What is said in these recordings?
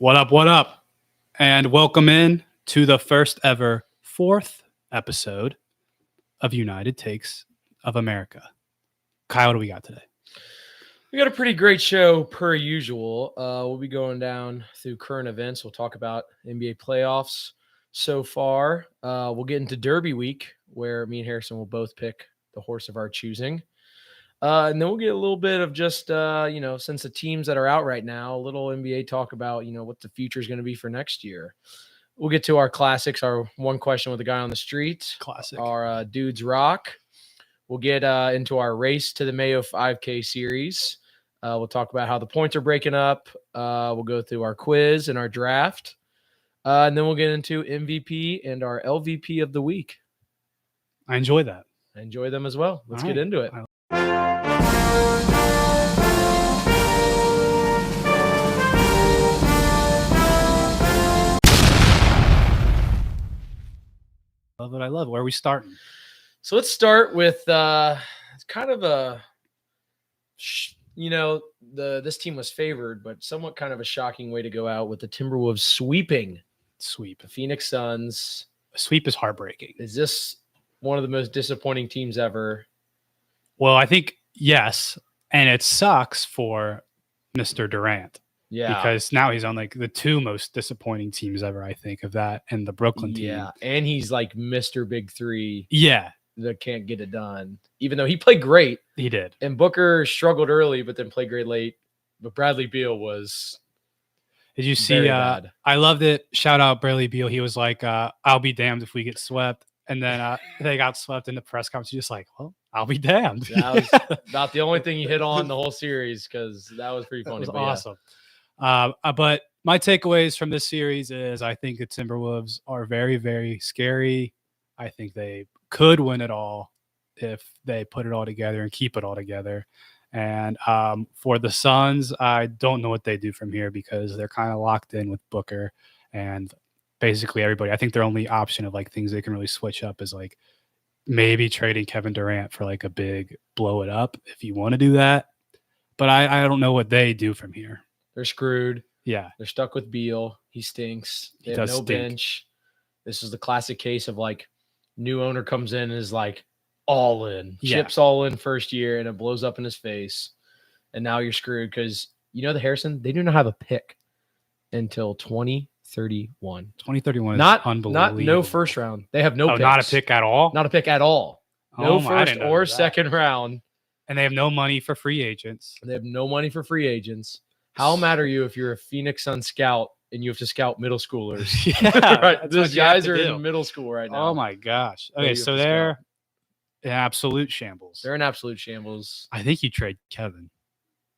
What up? What up? And welcome in to the first ever fourth episode of United Takes of America. Kyle, what do we got today? We got a pretty great show per usual. We'll be going down through current events. We'll talk about NBA playoffs so far. We'll get into Derby week where me and Harrison will both pick the horse of our choosing. And then we'll get a little bit of just, since the teams that are out right now, a little NBA talk about, what the future is going to be for next year. We'll get to our classics, our one question with the guy on the street. Classic. Our Dudes Rock. We'll get into our race to the Mayo 5K series. We'll talk about how the points are breaking up. We'll go through our quiz and our draft. And then we'll get into MVP and our LVP of the week. I enjoy that. I enjoy them as well. Let's get into it. Love it. I love it. Where are we starting? So let's start with kind of a, this team was favored, but somewhat kind of a shocking way to go out with the Timberwolves sweeping Sweep. the Phoenix Suns. A sweep is heartbreaking. Is this one of the most disappointing teams ever? Well, I think yes. And it sucks for Mr. Durant. Yeah. Because now he's on like the two most disappointing teams ever, I think, of that and the Brooklyn team. Yeah. And he's like Mr. Big Three. Yeah. That can't get it done, even though he played great. He did. And Booker struggled early, but then played great late. But Bradley Beal was. Did you see? I loved it. Shout out Bradley Beal. He was like, "I'll be damned if we get swept." And then they got swept in the press conference. Just like, well, I'll be damned. That was about the only thing he hit on the whole series because that was pretty funny. That was awesome. Yeah. But my takeaways from this series is I think the Timberwolves are very, very scary. I think they could win it all if they put it all together and keep it all together. And for the Suns, I don't know what they do from here because they're kind of locked in with Booker and basically everybody. I think their only option of like things they can really switch up is like maybe trading Kevin Durant for like a big blow it up if you want to do that. But I don't know what they do from here. They're screwed. Yeah. They're stuck with Beal. He stinks. They have no bench. This is the classic case of like new owner comes in and is like all in, chips all in first year, and it blows up in his face. And now you're screwed because, the Harrison, they do not have a pick until 2031. 2031 is unbelievable. Not no first round. They have no picks. Not a pick at all? Not a pick at all. No first or second round. And they have no money for free agents. They have no money for free agents. How mad are you if you're a Phoenix Sun scout and you have to scout middle schoolers? Yeah. Right. Those guys are in middle school right now. Oh, my gosh. Okay, so they're in absolute shambles. They're in absolute shambles. I think you trade Kevin.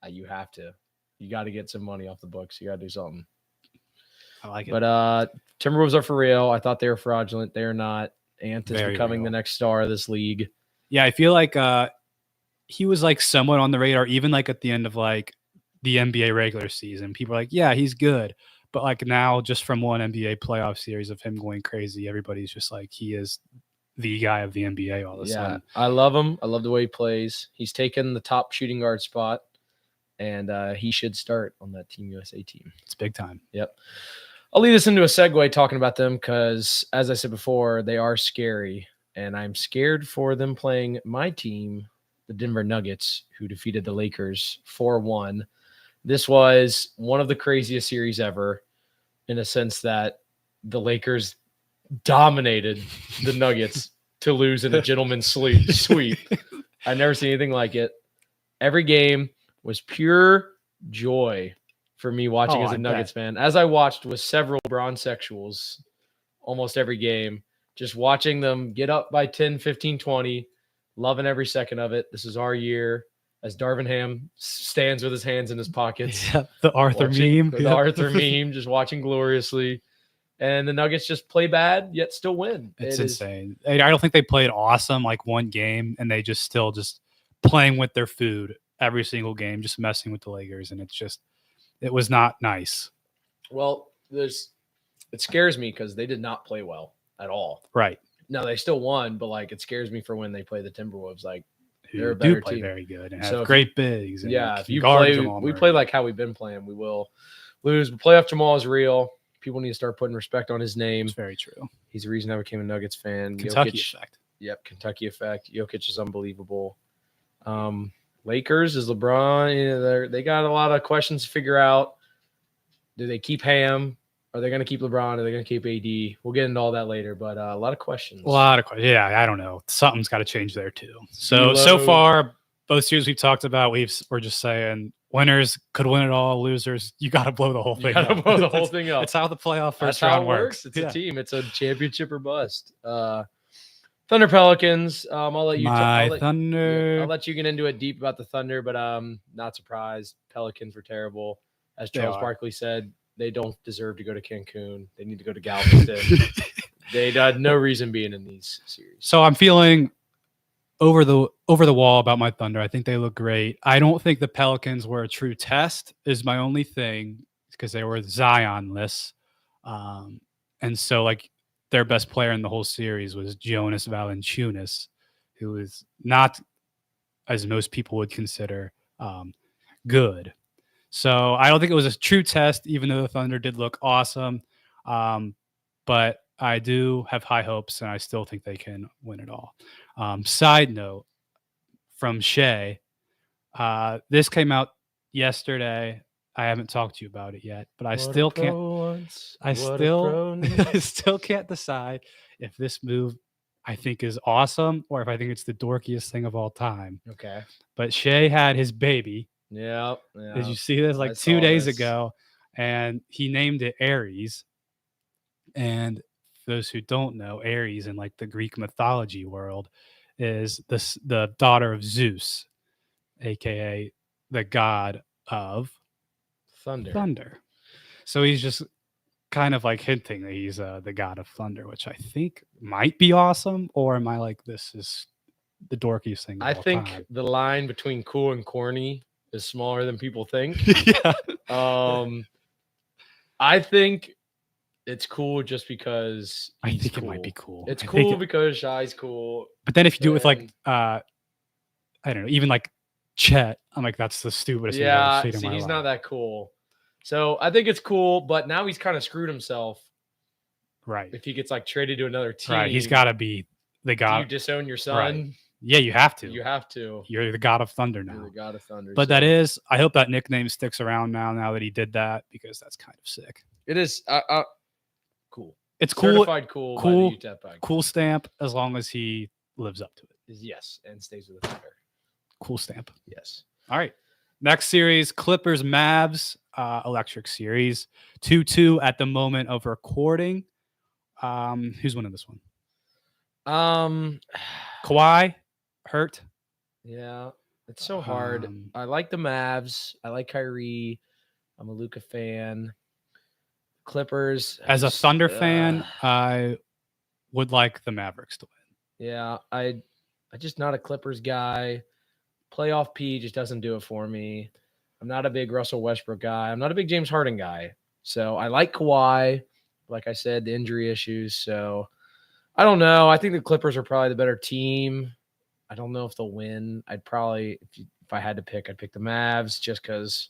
You have to. You got to get some money off the books. You got to do something. I like it. But Timberwolves are for real. I thought they were fraudulent. They're not. Ant is becoming the next star of this league. Yeah, I feel like he was like somewhat on the radar, even like at the end of like the NBA regular season. People are like, yeah, he's good. But like now, just from one NBA playoff series of him going crazy, everybody's just like, he is the guy of the NBA all of a sudden. I love him. I love the way he plays. He's taken the top shooting guard spot, and he should start on that Team USA team. It's big time. Yep. I'll lead us into a segue talking about them because, as I said before, they are scary, and I'm scared for them playing my team, the Denver Nuggets, who defeated the Lakers 4-1. This was one of the craziest series ever in a sense that the Lakers dominated the Nuggets to lose in a gentleman's sweep. I've never seen anything like it. Every game was pure joy for me watching as a Nuggets fan. As I watched with several bronsexuals almost every game, just watching them get up by 10, 15, 20, loving every second of it. This is our year. As Darvin Ham stands with his hands in his pockets. Yeah, the Arthur meme. The Arthur meme, just watching gloriously. And the Nuggets just play bad, yet still win. It's insane. I don't think they played awesome like one game, and they just still just playing with their food every single game, just messing with the Lakers. And it was not nice. Well, it scares me because they did not play well at all. Right. No, they still won, but like it scares me for when they play the Timberwolves. Like, who do play very good and have great bigs. And yeah, if you play, we play like how we've been playing. We will lose. But playoff Jamal is real. People need to start putting respect on his name. It's very true. He's the reason I became a Nuggets fan. Kentucky Jokic, effect. Yep, Kentucky effect. Jokic is unbelievable. Lakers is LeBron. You know, they got a lot of questions to figure out. Do they keep Ham? Are they going to keep LeBron? Are they going to keep AD? We'll get into all that later, but a lot of questions. A lot of questions. Yeah, I don't know. Something's got to change there too. So far, both series we've talked about, we're just saying winners could win it all. Losers, you got to blow the whole thing up. Blow the whole thing up. It's how the playoff first That's round how it works. It's a team. It's a championship or bust. Thunder Pelicans. I'll let you. Thunder. I'll let you get into it deep about the Thunder, but not surprised. Pelicans were terrible, as Charles Barkley said. They don't deserve to go to Cancun. They need to go to Galveston. They had no reason being in these series. So I'm feeling over the wall about my Thunder. I think they look great. I don't think the Pelicans were a true test. Is my only thing, because they were Zion-less, and so like their best player in the whole series was Jonas Valanciunas, who is not, as most people would consider, good. So I don't think it was a true test, even though the Thunder did look awesome. But I do have high hopes, and I still think they can win it all. Side note from Shea, this came out yesterday. I haven't talked to you about it yet, but I still can't decide if this move I think is awesome or if I think it's the dorkiest thing of all time. Okay. But Shea had his baby. Yeah. Did you see this? Like 2 days ago, and he named it Ares. And for those who don't know, Ares in like the Greek mythology world is the daughter of Zeus, aka the god of thunder. So he's just kind of like hinting that he's the god of thunder, which I think might be awesome. Or am I like, this is the dorkiest thing of all think time? The line between cool and corny is smaller than people think. Yeah. I think it's cool just because I think cool. It might be cool. It's cool because Shai's cool. But then if you do it with like I don't know, even like Chet, I'm like, that's the stupidest thing I've ever seen in my life. He's not that cool. So I think it's cool, but now he's kind of screwed himself. Right. If he gets like traded to another team. Right. He's got to be the god. Do you disown your son? Right. Yeah, you have to. You have to. You're the god of thunder now. You're the god of thunder. But I hope that nickname sticks around now that he did that, because that's kind of sick. It is cool. It's cool. Certified cool. Cool stamp, as long as he lives up to it. Yes, and stays with the Thunder. Cool stamp. Yes. All right. Next series, Clippers Mavs, electric series, 2-2 at the moment of recording. Who's winning this one? Kawhi hurt. Yeah, it's so hard. I like the Mavs. I like Kyrie. I'm a Luka fan. Clippers. As a Thunder fan, I would like the Mavericks to win. Yeah, I just not a Clippers guy. Playoff P just doesn't do it for me. I'm not a big Russell Westbrook guy. I'm not a big James Harden guy. So I like Kawhi. Like I said, the injury issues. So I don't know. I think the Clippers are probably the better team. I don't know if they'll win. I'd probably, if I had to pick, I'd pick the Mavs just because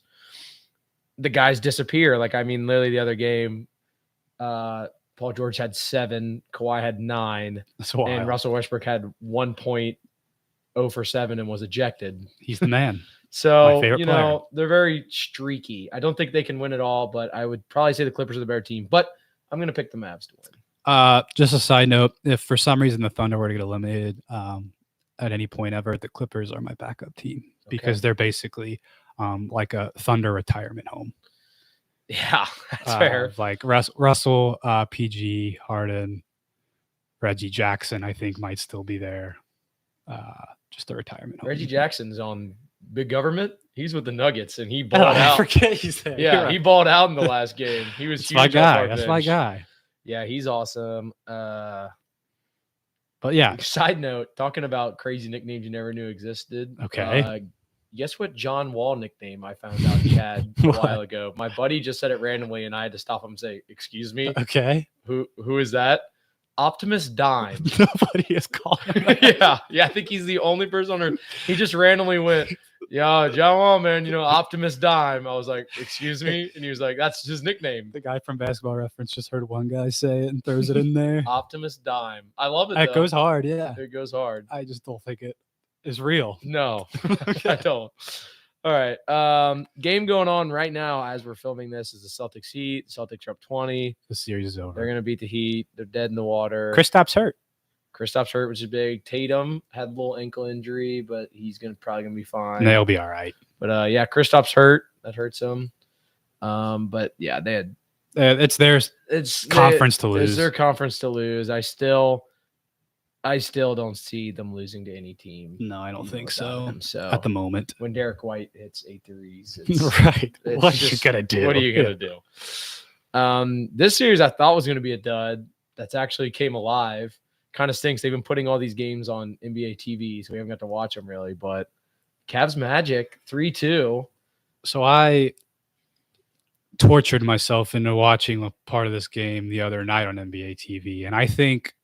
the guys disappear. Like, I mean, literally the other game, Paul George had 7, Kawhi had 9, and Russell Westbrook had 1.0 for 7 and was ejected. He's the man. So, they're very streaky. I don't think they can win it all, but I would probably say the Clippers are the better team. But I'm going to pick the Mavs to win. Just a side note, if for some reason the Thunder were to get eliminated at any point ever, the Clippers are my backup team because they're basically like a Thunder retirement home. Yeah, that's fair. Like Russell, PG, Harden, Reggie Jackson, I think might still be there. Just a retirement home. Reggie Jackson's on Big Government. He's with the Nuggets, and he balled out. I forget he's there. Yeah, he balled out in the last game. He was huge. My guy. That's my guy. Yeah, he's awesome. But yeah. Side note, talking about crazy nicknames you never knew existed. Okay. Guess what John Wall nickname I found out he had a while ago? My buddy just said it randomly, and I had to stop him and say, "Excuse me." Okay. Who is that? Optimus Dime. Nobody has called him that. Yeah. I think he's the only person on Earth. He just randomly went, "Yeah, John, man, Optimus Dime." I was like, "Excuse me," and he was like, "That's his nickname." The guy from Basketball Reference just heard one guy say it and throws it in there. Optimus Dime. I love it. It goes hard, yeah. It goes hard. I just don't think it is real. No, I don't. All right. Game going on right now as we're filming this is the Celtics Heat. The Celtics are up 20. The series is over. They're going to beat the Heat. They're dead in the water. Kristaps hurt. Kristaps hurt, which is big. Tatum had a little ankle injury, but he's probably going to be fine. And they'll be all right. But, yeah, Kristaps hurt. That hurts him. But, yeah, they had – it's their conference to lose. It's their conference to lose. I still don't see them losing to any team. No, I don't think so. So at the moment, when Derek White hits 8 threes, right? What are you gonna do? What are you gonna do? This series I thought was gonna be a dud. That's actually came alive. Kind of stinks. They've been putting all these games on NBA TV, so we haven't got to watch them really. But Cavs Magic 3-2. So I tortured myself into watching a part of this game the other night on NBA TV, and I think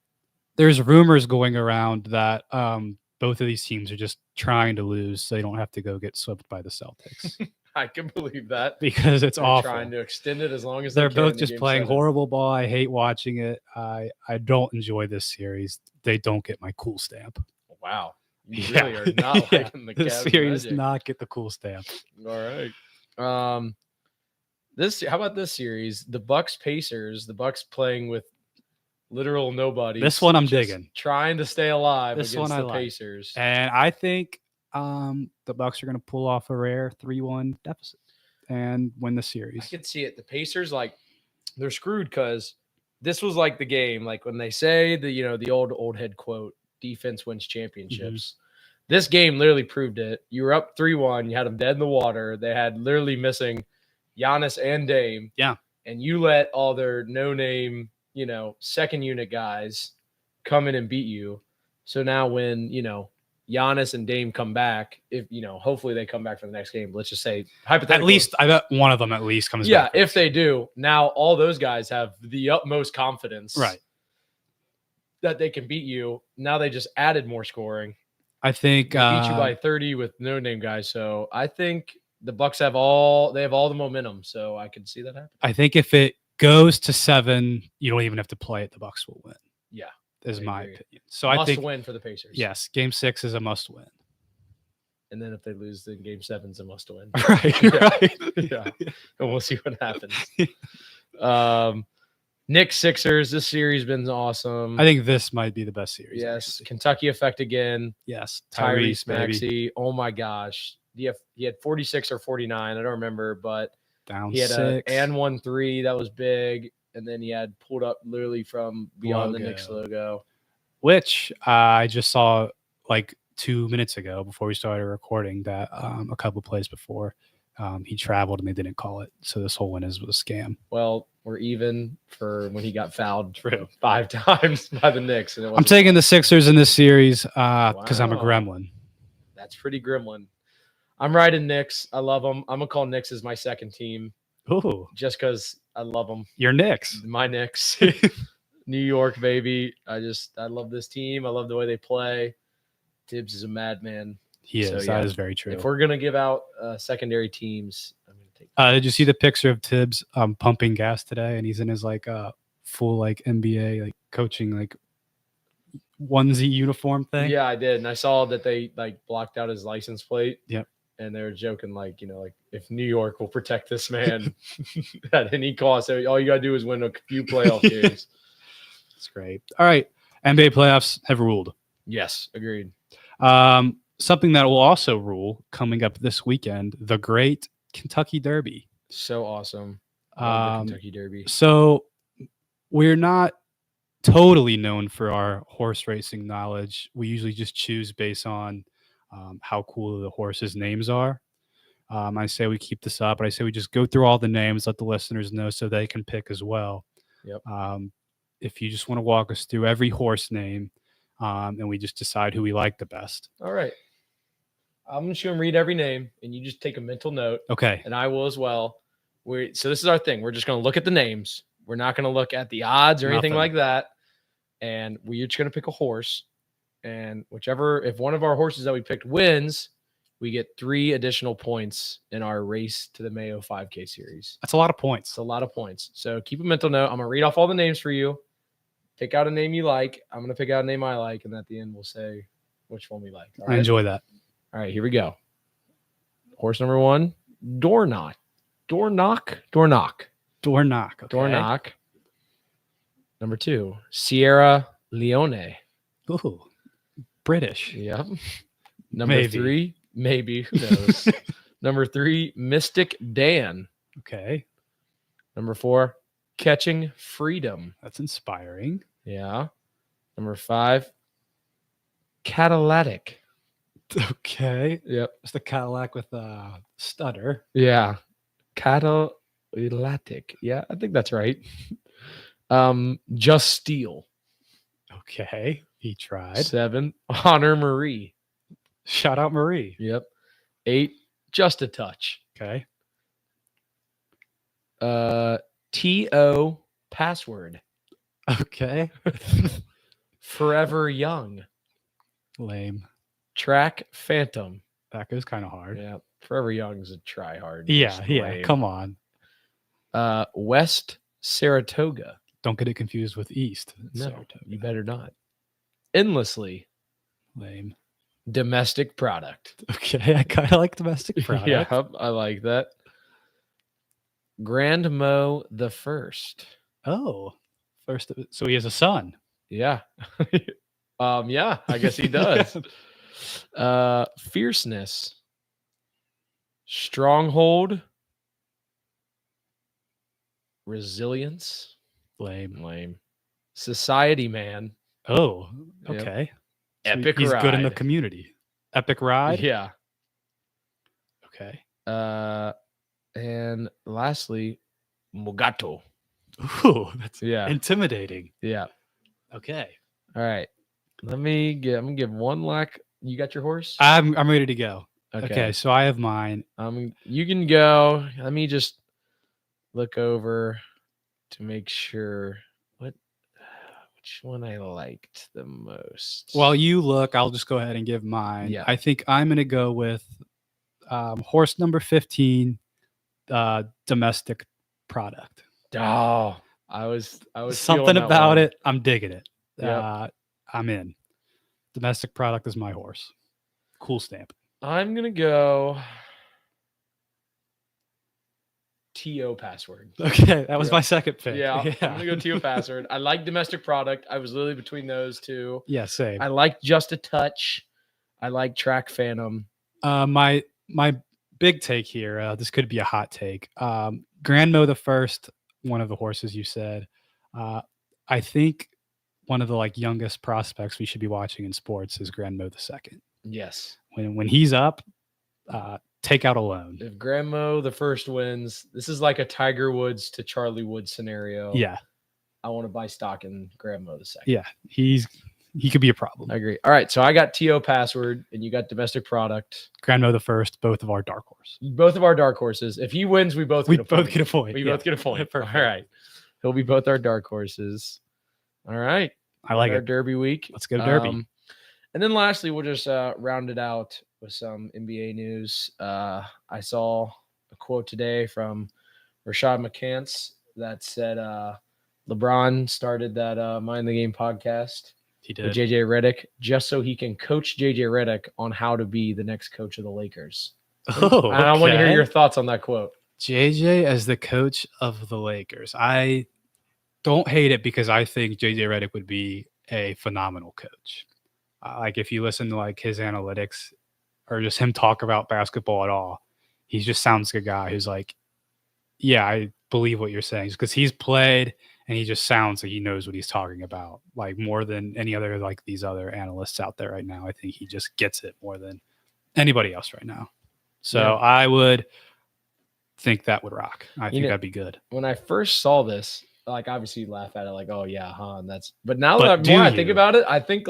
there's rumors going around that both of these teams are just trying to lose so they don't have to go get swept by the Celtics. I can believe that. Because they're awful. Trying to extend it as long as they're both just playing horrible ball. I hate watching it. I don't enjoy this series. They don't get my cool stamp. Wow. You really are not liking the This series does not get the cool stamp. All right. How about this series? The Bucks Pacers. The Bucks playing with literal nobody. This one I'm digging. Trying to stay alive this against one the I Pacers. Like. And I think the Bucks are going to pull off a rare 3-1 deficit and win the series. I can see it. The Pacers, they're screwed because this was like the game. Like when they say the old head quote, defense wins championships. Mm-hmm. This game literally proved it. You were up 3-1. You had them dead in the water. They had literally missing Giannis and Dame. Yeah. And you let all their no-name second unit guys come in and beat you. So now when, Giannis and Dame come back, if, hopefully they come back for the next game. Let's just say hypothetically. At least I bet one of them at least comes back. Yeah, if they do, now all those guys have the utmost confidence. Right. That they can beat you. Now they just added more scoring. I think they beat you by 30 with no-name guys. So I think the Bucks have all the momentum. So I can see that happen. I think if it goes to 7, you don't even have to play it. The Bucks will win. Yeah, is my opinion. So must I think win for the Pacers. Yes, Game 6 is a must win. And then if they lose, then Game 7's a must win. Right, right. Yeah, and we'll see what happens. Knicks Sixers. This series been awesome. I think this might be the best series. Yes, actually. Kentucky effect again. Yes, Tyrese Maxey. Oh my gosh, he had 46 or 49. I don't remember, but down he had 6 an 1-3 that was big, and then he had pulled up literally from beyond the Knicks logo, which I just saw like 2 minutes ago before we started recording that a couple plays before he traveled and they didn't call it, so this whole win was a scam. Well, we're even for when he got fouled 5 times by the Knicks, and I'm taking the Sixers in this series because I'm a gremlin. That's pretty gremlin. I'm riding Knicks. I love them. I'm gonna call Knicks as my second team. Ooh, just because I love them. Your Knicks, my Knicks, New York, baby. I love this team. I love the way they play. Tibbs is a madman. He is. That is very true. If we're gonna give out secondary teams, I'm gonna take. Did you see the picture of Tibbs pumping gas today? And he's in his full NBA coaching onesie uniform thing. Yeah, I did, and I saw that they blocked out his license plate. Yep. And they were joking if New York will protect this man at any cost, all you gotta do is win a few playoff games. That's great. All right, NBA playoffs have ruled. Yes, agreed. Something that will also rule coming up this weekend: the Great Kentucky Derby. So awesome. Love the Kentucky Derby. So we're not totally known for our horse racing knowledge. We usually just choose based on how cool the horses' names are. I say we keep this up, but I say we just go through all the names, let the listeners know so they can pick as well. Yep. If you just want to walk us through every horse name, and we just decide who we like the best. All right. I'm just going to read every name, and you just take a mental note. Okay. And I will as well. So this is our thing. We're just going to look at the names. We're not going to look at the odds or anything like that. and we're just going to pick a horse. And if one of our horses that we picked wins, we get 3 additional points in our race to the Mayo 5K series. That's a lot of points. It's a lot of points. So keep a mental note. I'm going to read off all the names for you. Pick out a name you like. I'm going to pick out a name I like. And at the end, we'll say which one we like. All I right? enjoy that. All right, here we go. Horse number 1, Door Knock. Okay. Door Knock. Number 2, Sierra Leone. Ooh, British. Yep. Number Maybe. 3, maybe. Who knows? Number 3, Mystic Dan. Okay. Number 4, Catching Freedom. That's inspiring. Yeah. Number 5, Catalytic. Okay. Yep. It's the Cadillac with a stutter. Yeah. Catalytic. Yeah, I think that's right. Just Steel. Okay. He tried. 7, Honor Marie. Shout out Marie. Yep. 8, Just a Touch. Okay. TO Password. Okay. Forever Young. Lame. Track Phantom. That goes kind of hard. Yeah. Forever Young is a try hard. Yeah. Just Yeah. lame. Come on. West Saratoga. Don't get it confused with East. No, Saratoga. you better not. Endlessly. Lame. Domestic Product. Okay. I kind of like domestic product. Yeah, I like that. Grand Mo the First. Oh. First. So he has a son. Yeah. Yeah, I guess he does. Fierceness. Stronghold. Resilience. Lame. Society Man. Oh. Yep. Okay. So Epic he's Ride. good in the community. Epic Ride. Yeah. Okay. And lastly, Mugato. Ooh, that's Yeah. intimidating. Yeah. Okay. All right. I'm gonna give one lack. You got your horse? I'm ready to go. Okay. So I have mine. You can go. Let me just look over to make sure which one I liked the most. While you look, I'll just go ahead and give mine. Yeah. I think I'm going to go with horse number 15, domestic product. Oh, I was Something about it. I'm digging it. Yep. I'm in. Domestic product is my horse. Cool stamp. I'm gonna go TO Password. Okay, that was Yeah. my second pick. Yeah, I'm gonna go TO Password. I like domestic product. I was literally between those two. Yeah, same. I like Just a Touch. I like Track Phantom. My big take here. This could be a hot take. Grand Mo the First, one of the horses you said. I think one of the youngest prospects we should be watching in sports is Grand Mo the Second. Yes. When he's up, take out a loan. If Grandmo the First wins, this is like a Tiger Woods to Charlie Woods scenario. Yeah, I want to buy stock in Grandmo the Second. yeah, he could be a problem. I agree. All right, so I got TO Password and you got domestic product. Grand Mo the First, both of our dark horse. Both of our dark horses. If he wins, we both get a point. get a point. We Yeah. both get a point. Perfect. All right. He'll be both our dark horses. All right. I like our it. Derby week. Let's go Derby. And then lastly, we'll just round it out with some NBA news. I saw a quote today from Rashad McCants that said LeBron started that Mind the Game podcast He with did. JJ Redick just so he can coach JJ Redick on how to be the next coach of the Lakers. Oh, And I want to hear okay. your thoughts on that quote. JJ as the coach of the Lakers. I don't hate it because I think JJ Redick would be a phenomenal coach. If you listen to his analytics or just him talk about basketball at all, he just sounds like a guy who's yeah, I believe what you're saying because he's played and he just sounds like he knows what he's talking about, more than any other these other analysts out there right now. I think he just gets it more than anybody else right now. So Yeah. I would think that would rock. I think that'd be good. When I first saw this, obviously you laugh at it oh yeah, huh? And that's but now But that more I do think you? about it, I think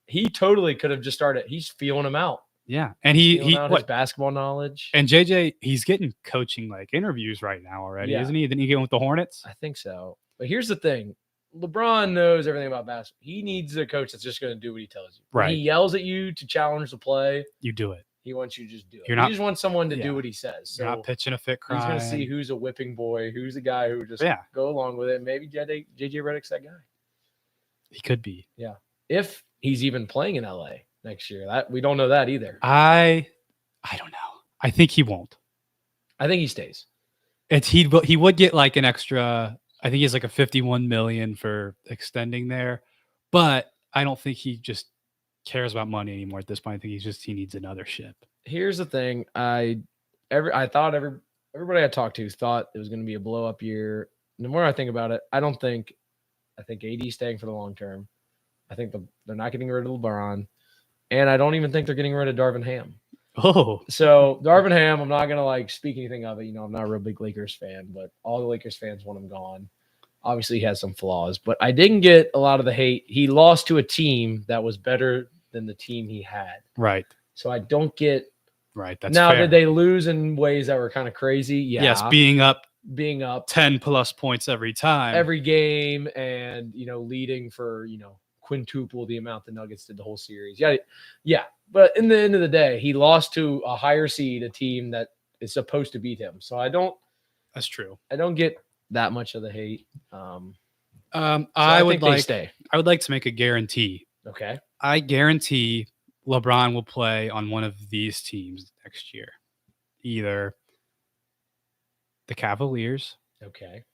he totally could have just started. He's feeling him out. Yeah. And Feeling out his basketball knowledge. And JJ, he's getting coaching interviews right now already, Yeah. isn't he? Didn't he get with the Hornets? I think so. But here's the thing. LeBron knows everything about basketball. He needs a coach that's just going to do what he tells you. When he Right. yells at you to challenge the play, You do it. he wants you to just do it. You're He not- just wants someone to yeah. do what he says. You're So not pitching a fit he's crying. going to see who's a whipping boy, who's the guy who just Yeah. go along with it. Maybe JJ Redick's that guy. He could be. Yeah. If he's even playing in LA next year. That we don't know that either. I don't know. I think he won't. I think he stays. He would get like an extra. I think he's like a 51 million for extending there, but I don't think he just cares about money anymore at this point. I think he needs another ship. Here's the thing. I thought everybody I talked to thought it was going to be a blow up year. The more I think about it, I think AD staying for the long term. I think they're not getting rid of LeBron, and I don't even think they're getting rid of Darvin Ham. Oh, So Darvin Ham, I'm not gonna speak anything of it. I'm not a real big Lakers fan, but all the Lakers fans want him gone. Obviously, he has some flaws, but I didn't get a lot of the hate. He lost to a team that was better than the team he had. right. So I don't get. Right. That's Now, fair. did they lose in ways that were kind of crazy? Yeah. Yes, being up 10 plus points every time. every game and, leading for, quintuple the amount the Nuggets did the whole series. Yeah. Yeah. But in the end of the day, he lost to a higher seed, a team that is supposed to beat him. So That's true. I don't get that much of the hate. I would think they like stay. I would like to make a guarantee. Okay. I guarantee LeBron will play on one of these teams next year. Either the Cavaliers, Okay.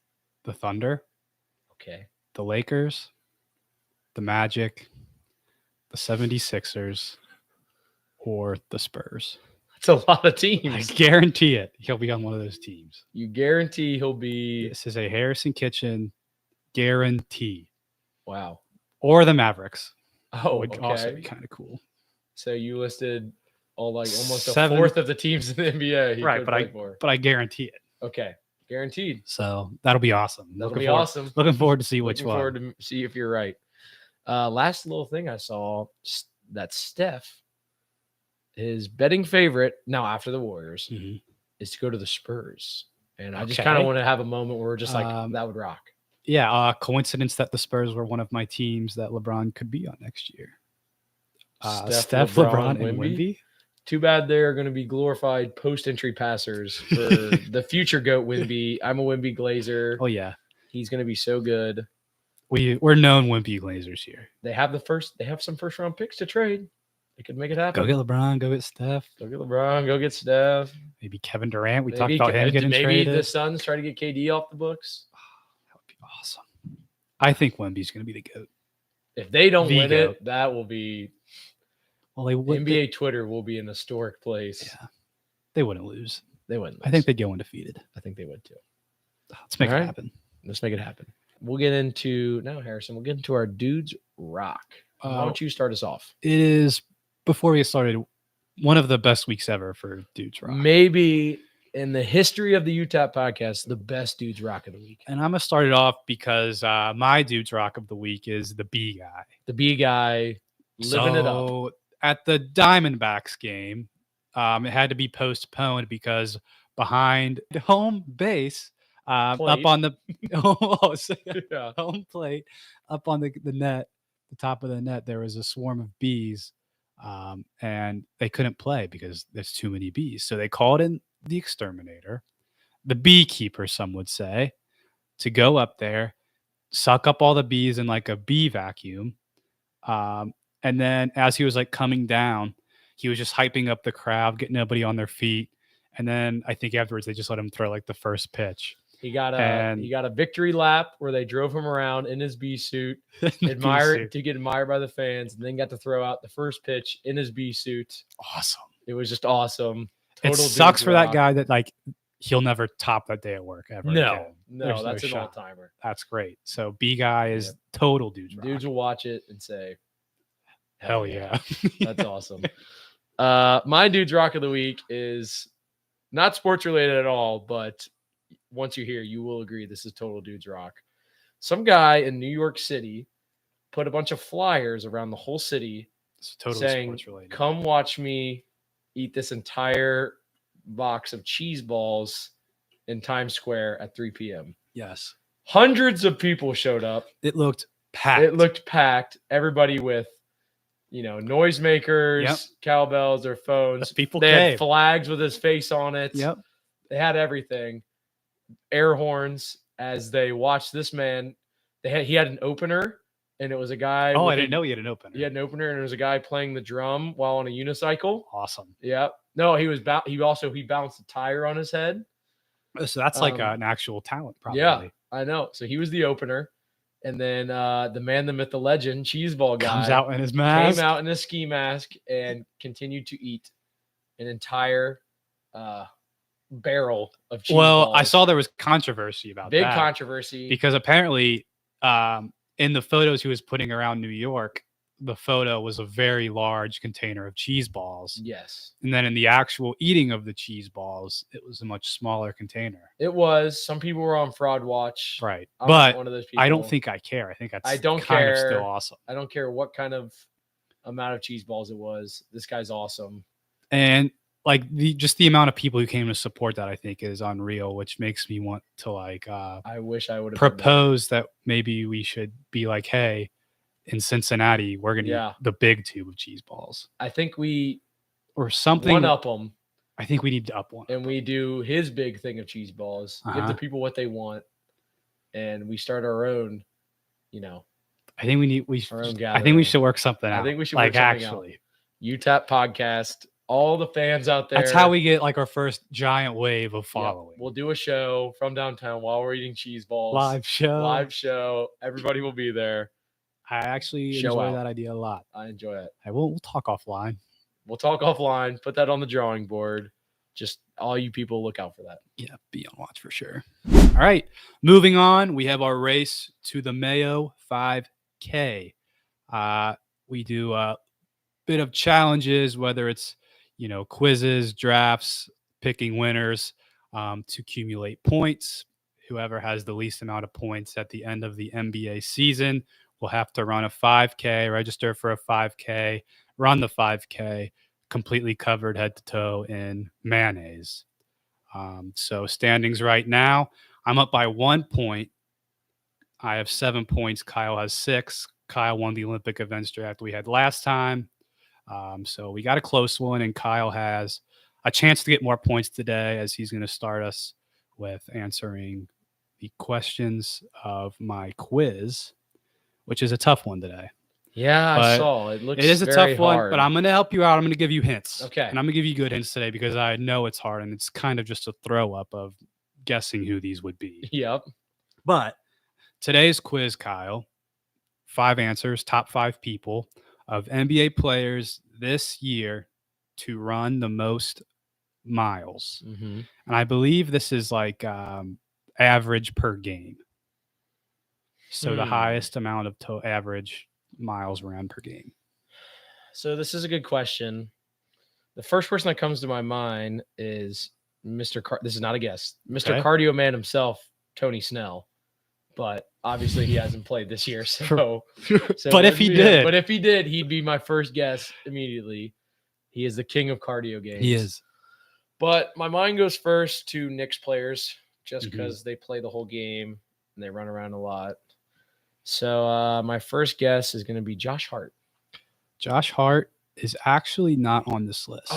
the Thunder, Okay. the Lakers, the Magic, the 76ers, or the Spurs. That's a lot of I teams. guarantee it. He'll be on one of those teams. You guarantee he'll be. This is a Harrison Kitchen guarantee. Wow. Or the Mavericks. Oh, Would okay. also be kind of cool. So you listed almost a 7 fourth of the teams in the NBA. He Right, could but play for. But I guarantee it. Okay, guaranteed. So that'll be awesome. That'll be awesome. Looking forward to see which Looking one. forward to see if you're right. Last little thing I saw that Steph, his betting favorite now after the Warriors, Mhm. is to go to the Spurs, and I just Okay. kind of want to have a moment where we're just like that would rock. Yeah, coincidence that the Spurs were one of my teams that LeBron could be on next year. Steph, LeBron, and Wemby. Too bad they're going to be glorified post-entry passers for the future GOAT Wemby. I'm a Wemby Glazer. Oh yeah, He's going to be so good. we're known Wimpy Glazers here. They have some first round picks to trade. They could make it happen. Go get LeBron. Go get Steph. Go get LeBron. Go get Steph. Maybe Kevin Durant. We Maybe talked about him getting maybe traded. the Suns try to get KD off the books. That would be awesome. I think Wemby's going to be the GOAT. If they don't The win GOAT. it, that will be Well, they would. NBA Twitter will be an historic place. Yeah, they wouldn't lose. They wouldn't. I think they'd go undefeated. I think they would too. Let's make All it right. happen. Let's make it happen. We'll get into now, Harrison. We'll get into our dudes rock. Why don't you start us off? It is, before we get started, one of the best weeks ever for Dudes Rock. Maybe in the history of the UTAP podcast, the best dudes rock of the week. And I'm going to start it off because my Dudes Rock of the week is the B guy. The B guy living it up. At the Diamondbacks game, it had to be postponed because behind the home base, up on the Yeah. home plate, up on the net, the top of the net, there was a swarm of bees, and they couldn't play because there's too many bees. So they called in the exterminator, the beekeeper, some would say, to go up there, suck up all the bees in like a bee vacuum. And then as he was like coming down, he was just hyping up the crowd, getting everybody on their feet. And then I think afterwards they just let him throw like the first pitch. He got a victory lap where they drove him around in his bee suit, to get admired by the fans, and then got to throw out the first pitch in his bee suit. Awesome. It was just awesome. It sucks for that guy that like he'll never top that day at work ever. No, again. that's an shot. all-timer. That's great. So B guy is total dudes rock. Dudes will watch it and say, hell yeah. That's awesome. My dudes rock of the week is not sports related at all, but once you hear, you will agree this is total dudes rock. Some guy in New York City put a bunch of flyers around the whole city saying, sports related. "Come watch me eat this entire box of cheese balls in Times Square at 3 p.m." Yes. Hundreds of people showed up. It looked packed. It looked packed. Everybody with, noisemakers, cowbells, their phones. The people they came. had flags with his face on it. Yep. They had everything. Air horns as they watched this man. He had an opener, and it was a guy. Oh, I didn't know he had an opener. He had an opener, and it was a guy playing the drum while on a unicycle. Awesome. Yep. No, he bounced a tire on his head. So that's like an actual talent, probably. Yeah, I know. So he was the opener. And then the man, the myth, the legend, Cheeseball guy comes out in his mask. Came out in a ski mask and continued to eat an entire barrel of cheese Well, balls. I saw there was controversy about Big that. controversy. Because apparently in the photos he was putting around New York, the photo was a very large container of cheese balls. Yes. And then in the actual eating of the cheese balls, it was a much smaller container. It was. Some people were on fraud watch. Right. I'm but one of those people. I don't think I care. I think that's I don't kind care. of still awesome. I don't care what kind of amount of cheese balls it was. This guy's awesome. And like the amount of people who came to support that, I think, is unreal, which makes me want to I wish I would have propose that maybe we should be like, hey, in Cincinnati, we're gonna eat the big tube of cheese balls. I think or something one up them. I think we need to up one. And we do his big thing of cheese balls. Give the people what they want, and we start our own. I think our own gathering. I think we should work something out. I think we should work something out. UTAP podcast. All the fans out there. That's how we get like our first giant wave of following. We'll do a show from downtown while we're eating cheese balls. Live show. Everybody will be there. I actually enjoy that idea a lot. I enjoy it. We'll talk offline. Put that on the drawing board. Just all you people look out for that. Yeah, be on watch for sure. All right. Moving on, we have our race to the Mayo 5K. We do a bit of challenges, whether it's quizzes, drafts, picking winners to accumulate points. Whoever has the least amount of points at the end of the NBA season will have to run a 5K, register for a 5K, run the 5K, completely covered head to toe in mayonnaise. So standings right now, I'm up by 1 point. I have 7 points. Kyle has 6. Kyle won the Olympic events draft we had last time. So we got a close one, and Kyle has a chance to get more points today as he's going to start us with answering the questions of my quiz, which is a tough one today. Yeah, but I saw. It is a tough one, but I'm going to help you out. I'm going to give you hints. Okay. And I'm going to give you good hints today because I know it's hard, and it's kind of just a throw up of guessing who these would be. Yep. But today's quiz, Kyle, 5 answers, top 5 people of NBA players this year to run the most miles. Mm-hmm. And I believe this is like average per game. So the highest amount of average miles ran per game. So this is a good question. The first person that comes to my mind is Mr. This is not a guess. Mr. Cardio Man himself, Tony Snell. But obviously he hasn't played this year. So but if he did, he'd be my first guess immediately. He is the king of cardio games. He is. But my mind goes first to Knicks players just because they play the whole game and they run around a lot. So my first guess is going to be Josh Hart. Josh Hart is actually not on this list,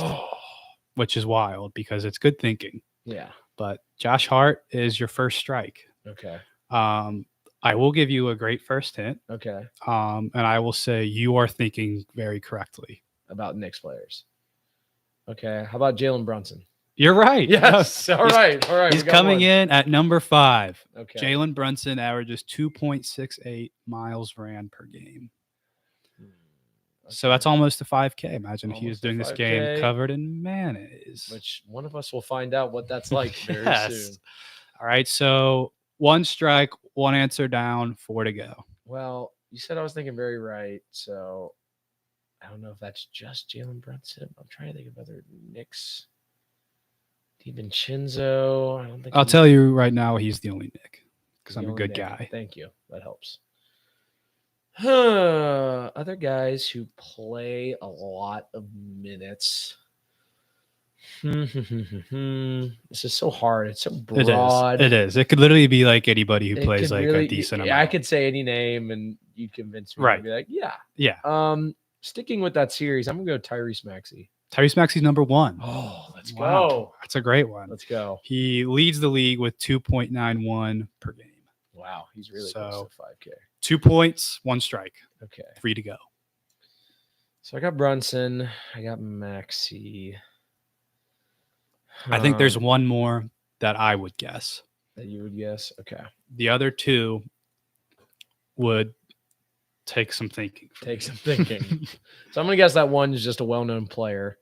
which is wild because it's good thinking. Yeah. But Josh Hart is your first strike. Okay. I will give you a great first hint. Okay. And I will say you are thinking very correctly. About Knicks players. Okay. How about Jalen Brunson? You're right. Yes. All right. He's coming in at number 5. Okay. Jalen Brunson averages 2.68 miles ran per game. Okay. So that's almost a 5K. Imagine if he was doing this game covered in mayonnaise. Which one of us will find out what that's like very soon. All right. So 1 strike, 1 answer down, 4 to go. Well, you said I was thinking very right. So I don't know if that's just Jalen Brunson. I'm trying to think of other Knicks. DiVincenzo. I don't think. I'll tell you right now, he's the only Nick because I'm a good guy. Thank you. That helps. Other guys who play a lot of minutes. This is so hard. It's so It is. broad. It is. It could literally be like anybody who It plays could like really, a decent I amount. could say any name and you'd convince me. Right. I'd be like, yeah. Yeah. Sticking with that series, I'm gonna go Tyrese Maxey. Tyrese Maxey's number 1. Oh, let's Wow. go. That's a great one. Let's go. He leads the league with 2.91 per game. Wow, he's really close to 5K. 2 points, 1 strike. Okay. 3 to go. So I got Brunson. I got Maxey. I think there's one more that I would guess. That you would guess? Okay. The other 2 would take some thinking. Take some thinking. So I'm going to guess that one is just a well-known player.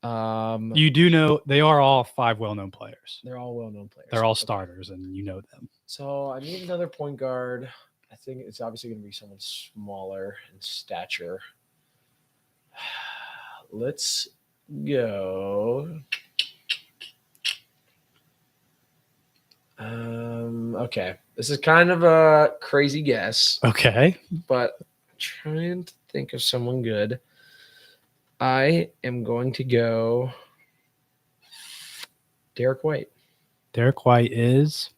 You do know they are all 5 well-known players. They're all well-known players. They're all starters, and you know them. So I need another point guard. I think it's obviously going to be someone smaller in stature. Let's go. Okay. This is kind of a crazy guess. Okay. But I'm trying to think of someone good. I am going to go Derek White. Derek White is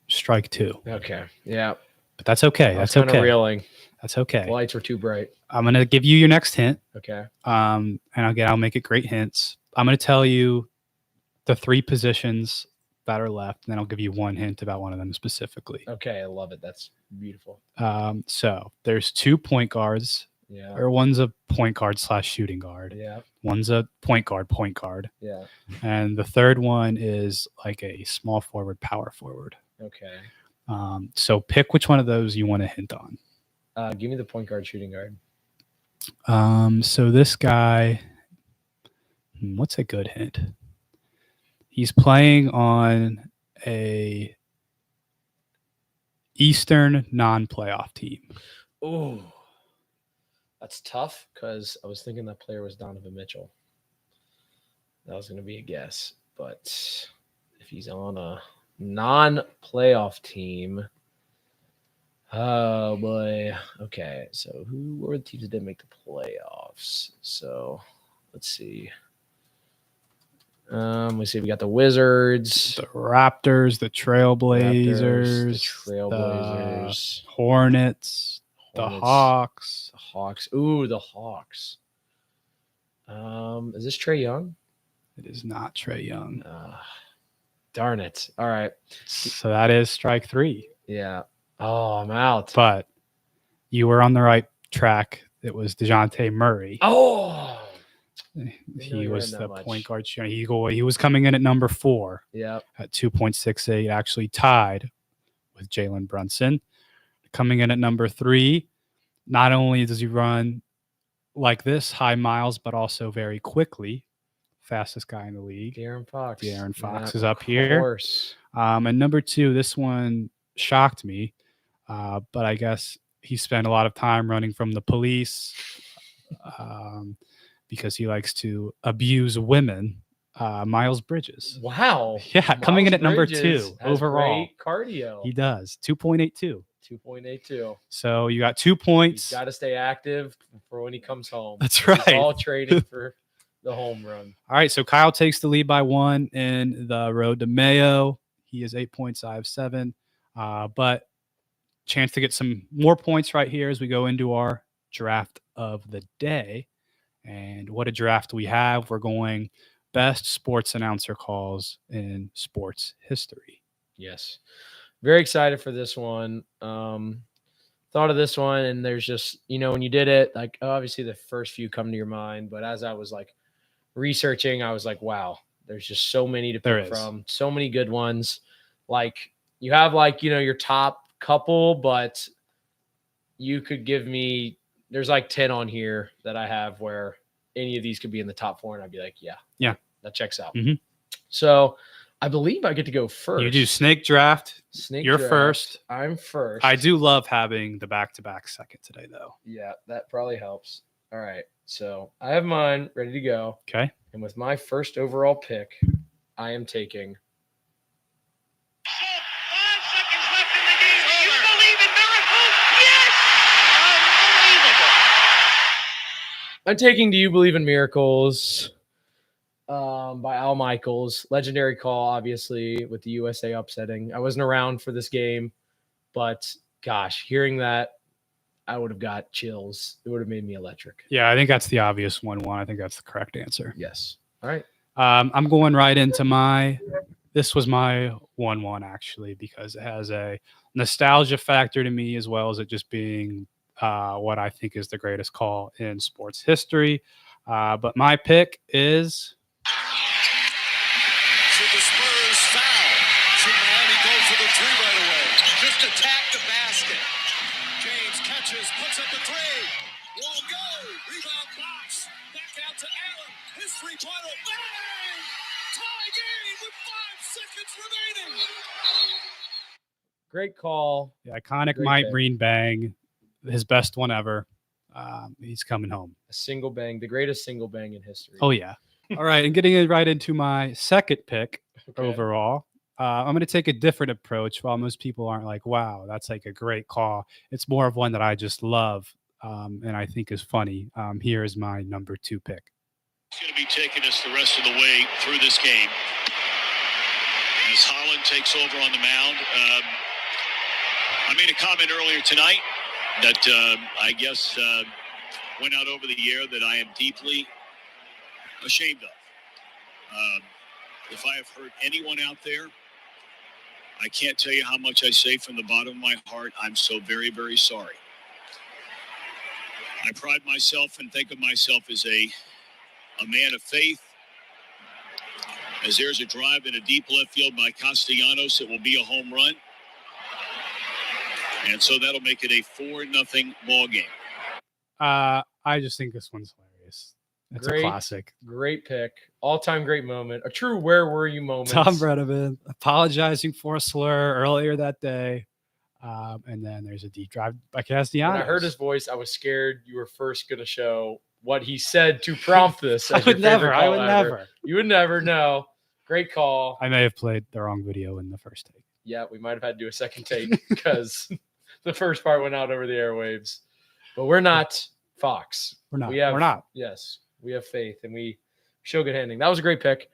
strike 2. Okay. Yeah. But that's okay. That's kind of okay. reeling. That's okay. The lights were too bright. I'm going to give you your next hint. Okay. And again, I'll make it great hints. I'm going to tell you the 3 positions that are left, and then I'll give you 1 hint about one of them specifically. Okay, I love it. That's beautiful. So there's 2 point guards. Yeah. Or one's a point guard / shooting guard. Yeah. One's a point guard. Yeah. And the third one is like a small forward, power forward. Okay. So pick which one of those you want to hint on. Give me the point guard, shooting guard. So this guy, what's a good hint? He's playing on a Eastern non-playoff team. Oh, that's tough because I was thinking that player was Donovan Mitchell. That was going to be a guess. But if he's on a non-playoff team, oh boy. Okay, so who were the teams that didn't make the playoffs? So let's see. Let's see. We got the Wizards, The Raptors, the Trailblazers, the Hornets, the Hawks. The Hawks. Ooh, the Hawks. Is this Trae Young? It is not Trae Young. Darn it. All right. So that is strike 3. Yeah. Oh, I'm out. But you were on the right track. It was DeJounte Murray. Oh. He was the point guard. He was coming in at number 4. Yeah. At 2.68, actually tied with Jalen Brunson. Coming in at number 3. Not only does he run like this, high miles, but also very quickly. Fastest guy in the league. De'Aaron Fox. De'Aaron Fox is up here. Of course. And number 2, this one shocked me, but I guess he spent a lot of time running from the police because he likes to abuse women. Miles Bridges. Wow. Yeah, coming in at number 2 has overall. Great cardio. He does. 2.82. 2.82. So you got 2 points. He's got to stay active for when he comes home. That's right. He's all training for the home run. All right, so Kyle takes the lead by 1 in the road to Mayo. He is 8 points. I have 7. But chance to get some more points right here as we go into our draft of the day. And what a draft we have. We're going best sports announcer calls in sports history. Yes. Very excited for this one. Thought of this one, and there's just, when you did it, like obviously the first few come to your mind, but as I was like researching, I was like, wow, there's just so many to pick from, so many good ones. Like you have your top couple, but you could give me, there's like 10 on here that I have where any of these could be in the top 4, and I'd be like, yeah, that checks out. Mm-hmm. So I believe I get to go first. You do snake draft. You're draft. first. I'm first. I do love having the back-to-back second today, though. Yeah, that probably helps. All right. So I have mine ready to go. Okay. And with my first overall pick, I am taking. 5 seconds left in the game. Do you believe in miracles? Yes! Unbelievable. I'm taking Do You Believe in Miracles? by Al Michaels. Legendary call, obviously, with the USA upsetting. I wasn't around for this game, but gosh, hearing that, I would have got chills. It would have made me electric. Yeah, I think that's the obvious 1-1. I think that's the correct answer. Yes. All right. I'm going right into this was my 1-1 actually, because it has a nostalgia factor to me as well as it just being what I think is the greatest call in sports history. But my pick is Should the Spurs foul? Should Miami go for the three right away? Just attack the basket. James catches, puts up the three. Won't go. Rebound box. Back out to Allen. His three-pointer. Bang! Tie game with 5 seconds remaining. Great call. the iconic Great Mike pick. Breen bang, his best one ever. He's coming home. A single bang, the greatest single bang in history. Oh, yeah. All right. And getting it right into my second pick Okay. overall. I'm going to take a different approach. While most people aren't like, wow, that's like a great call. It's more of one that I just love and I think is funny. Here is my number 2 pick. He's going to be taking us the rest of the way through this game. As Holland takes over on the mound. I made a comment earlier tonight that I guess went out over the air that I am deeply ashamed of. If I have hurt anyone out there, I can't tell you how much I say from the bottom of my heart. I'm so very, very sorry. I pride myself and think of myself as a man of faith. As there's a drive in a deep left field by Castellanos, it will be a home run. And so that'll make it a 4-0 ball game. I just think this one's hilarious. It's Great. a classic. Great pick. All-time great moment. A true where were you moment. Tom Bredevin apologizing for a slur earlier that day. And then there's a deep drive by Castellanos. When I heard his voice, I was scared you were first going to show what he said to prompt this. I as your would never. favorite I call would ever. never. You would never know. Great call. I may have played the wrong video in the first take. Yeah, we might have had to do a second take because the first part went out over the airwaves. But we're not Fox. We're not. We're not. Yes, we have faith and we show good handling. That was a great pick.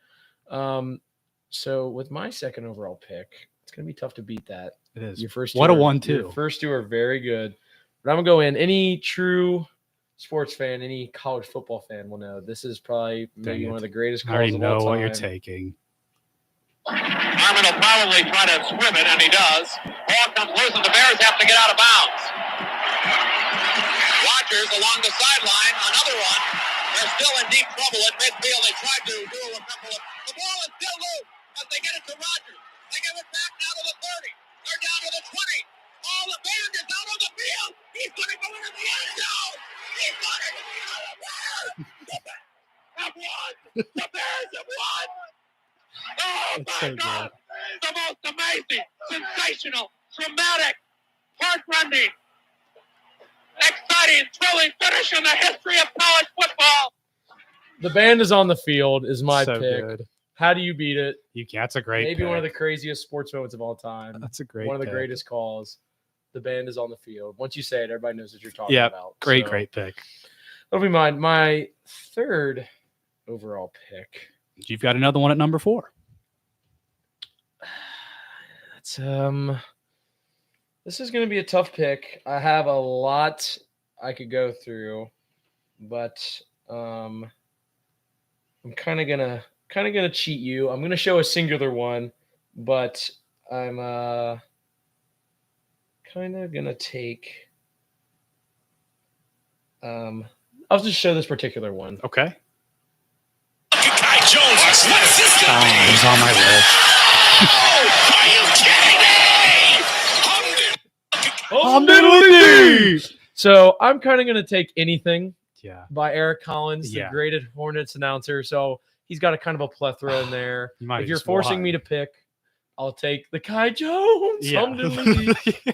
So with my second overall pick, it's going to be tough to beat that. It is. Your first What two a are- 1-2. Your first two are very good. But I'm going to go in. Any true sports fan, any college football fan will know this is probably maybe Dang one it. of the greatest I calls already of know all time. what you're taking. Harmon will probably try to swim it, and he does. Ball comes loose, and the Bears have to get out of bounds. Rodgers along the sideline, another one. They're still in deep trouble at midfield. They tried to do a couple of. The ball is still loose as they get it to Rodgers. They give it back now to the 30. They're down to the 20. All the Bears is out on the field. He's going to go into the end zone. He's going to the Bears. The Bears have won. The Bears have won. Oh, It's my so God. The most amazing, sensational, dramatic, heartrending, exciting, thrilling finish in the history of college football. The band is on the field is my So pick. good. How do you beat it? You can't. That's a great Maybe one of the pick. craziest sports moments of all time. That's a great one of the pick. greatest calls. The band is on the field. Once you say it, everybody knows what you're talking Yeah, about. Great, So, great pick. That'll be mine. My third overall pick. You've got another one at number 4. It's this is going to be a tough pick. I have a lot I could go through, but I'm kind of gonna cheat you. I'm gonna show a singular one, but I'm kind of gonna take. I'll just show this particular one. Okay. Kai Jones. What's this going to be? He's on my list. Oh, are you kidding me? So I'm kind of gonna take anything Yeah. by Eric Collins, the Yeah. great Hornets announcer. So he's got a kind of a plethora in there. You might If you're just forcing won. me to pick, I'll take the Kai Jones. Yeah.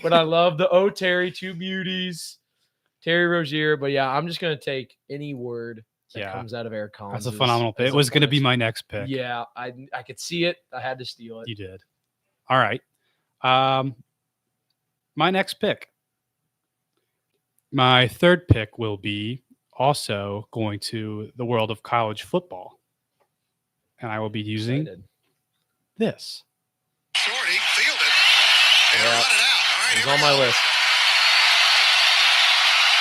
But I love the O Terry, two beauties, Terry Rozier. But yeah, I'm just gonna take any word that Yeah. comes out of Eric Collins. That's a phenomenal pick. It was going to be my next pick. Yeah, I could see it. I had to steal it. You did. All right. My next pick. My third pick will be also going to the world of college football. and I will be using Excited. this. Shorty, field it. And Yeah. run it out. All right, He's here on we my go. list.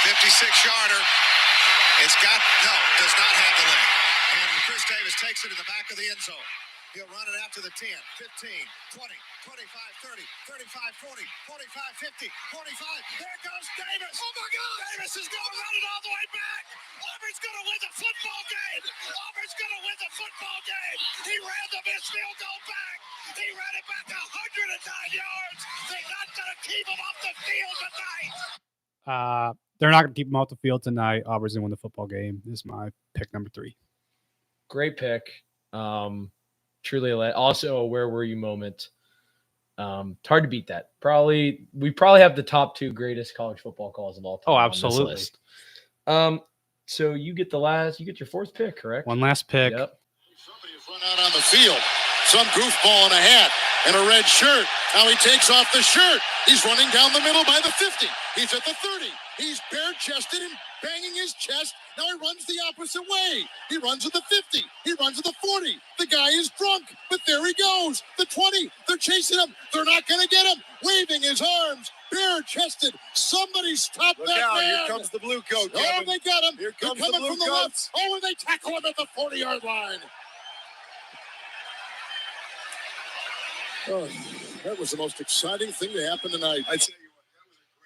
56-yarder. It's got, no, does not have the leg. And Chris Davis takes it in the back of the end zone. He'll run it out to the 10, 15, 20, 25, 30, 35, 40, 45, 50, 45. There goes Davis. Oh, my God. Davis is going to run it all the way back. Auburn's going to win the football game. Auburn's going to win the football game. He ran the missed field goal back. He ran it back 109 yards. They're not going to keep him off the field tonight. They're not going to keep him off the field tonight. Auburn's going to win the football game. This is my pick number 3. Great pick. Truly, also a where were you moment. It's hard to beat that. We probably have the top 2 greatest college football calls of all time. Oh, on this absolutely. list. So you get your 4th pick, correct? One last pick. Yep. Somebody has run out on the field. Some goofball in a hat and a red shirt. Now he takes off the shirt. He's running down the middle by the 50. He's at the 30. He's bare-chested and banging his chest. Now he runs the opposite way. He runs at the 50. He runs at the 40. The guy is drunk, but there he goes. The 20. They're chasing him. They're not going to get him. Waving his arms, bare-chested. Somebody stop that man. Here comes the blue coat, Oh, Kevin. they got him. Here They're comes the coming blue from the coats. left. Oh, and they tackle him at the 40-yard line. Oh, that was the most exciting thing to happen tonight. I'd say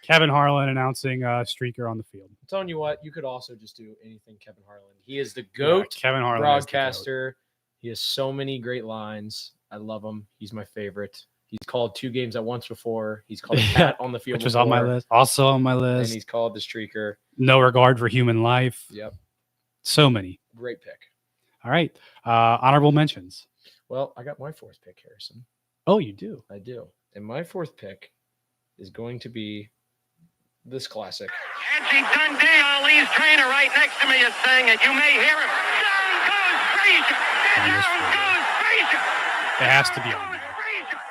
Kevin Harlan announcing streaker on the field. I'm telling you what, you could also just do anything Kevin Harlan. He is the GOAT Kevin Harlan broadcaster. He has so many great lines. I love him. He's my favorite. He's called 2 games at once before. He's called a cat on the field which was on my before, list. Also on my and list. he's called the streaker. No regard for human life. Yep. So many. Great pick. All right. Honorable mentions. Well, I got my 4th pick, Harrison. Oh, you do. I do. And my 4th pick is going to be this classic. Angie Dundee, Ali's trainer right next to me is saying it. You may hear him. Down goes Frazier. Down goes Frazier. It has to be on there. Frazier.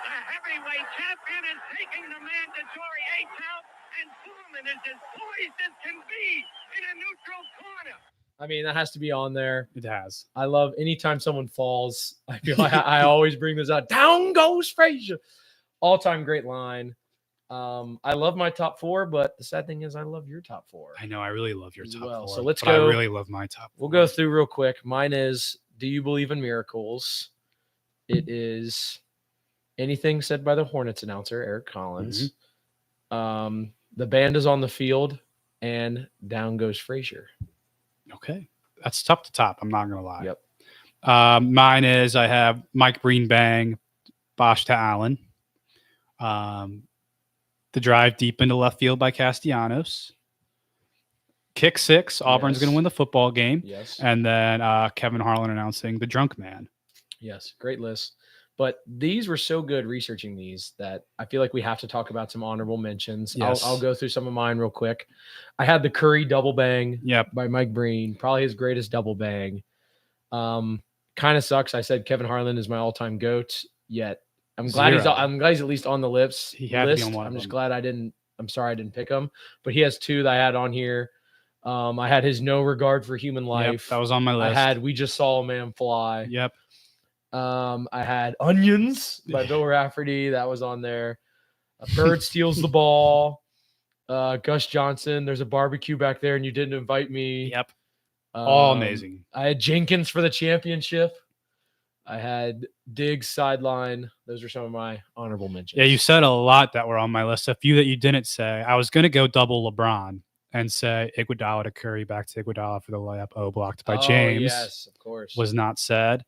The heavyweight champion is taking the mandatory 8 count, and Foreman is as poised as can be in a neutral corner. I mean, that has to be on there. It has. I love anytime someone falls. I feel like I always bring this out. Down goes Frazier. All-time great line. I love my top 4, but the sad thing is I love your top 4. I know. I really love your As top well. 4. So let's but go. I really love my top 4. We'll go through real quick. Mine is, do you believe in miracles? It is anything said by the Hornets announcer, Eric Collins. The band is on the field, and down goes Frazier. Okay. That's tough to top. I'm not going to lie. Yep. Mine is I have Mike Breen bang, Bosch to Allen. The drive deep into left field by Castellanos. Kick 6. Auburn's Yes. going to win the football game. Yes. And then Kevin Harlan announcing the drunk man. Yes. Great list. But these were so good researching these that I feel like we have to talk about some honorable mentions. Yes. I'll go through some of mine real quick. I had the Curry double bang Yep. by Mike Breen, probably his greatest double bang. Kind of sucks. I said Kevin Harlan is my all-time GOAT, yet I'm glad Zero. I'm glad he's at least on the list. He had to be on one of I'm just them. glad I'm sorry I didn't pick him. But he has 2 that I had on here. I had his no regard for human Yep, life. that was on my I list. had we just saw a man fly. Yep. I had Onions by Bill Rafferty. That was on there. A bird steals the ball. Gus Johnson. There's a barbecue back there, and you didn't invite me. Yep. All Um, amazing. I had Jenkins for the championship. I had Diggs sideline. Those are some of my honorable mentions. Yeah, you said a lot that were on my list. A few that you didn't say. I was going to go double LeBron and say Iguodala to Curry, back to Iguodala for the layup. Blocked by James. Yes, of course. Was not said.